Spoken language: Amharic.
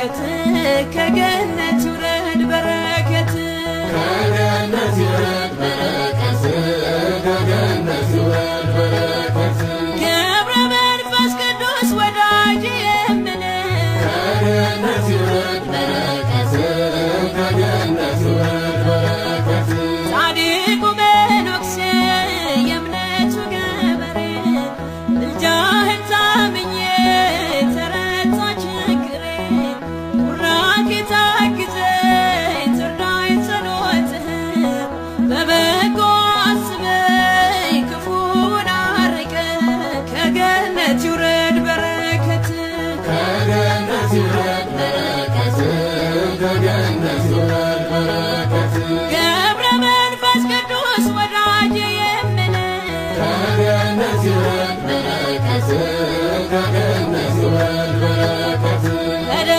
በረከት ከገነት ይውረድ በረከት ከገነት ይውረድ በረከት ከገነት ይውረድ በረከት ገብረ መንፈስ ቅዱስ ወዳጅ የምልህ ከገነት ይውረድ በረከት ከገነት ይውረድ በረከት ጻድቁ መነኩሴ የእምነቱ ገበሬ ምልጃህን ታምኜ ተረታ ችግሬ ቡራኬ ታግዘኝ ትርዳኝ ጸሎትህ በበጎ አስበኝ ክፉን አርቀህ ከገነት ይውረድ በረከት ከገነት ይውረድ በረከት ከገነት ይውረድ በረከት ገብረ መንፈስ ቅዱስ ወዳጅ የምልህ ከገነት ይውረድ በረከት ከገነት ይውረድ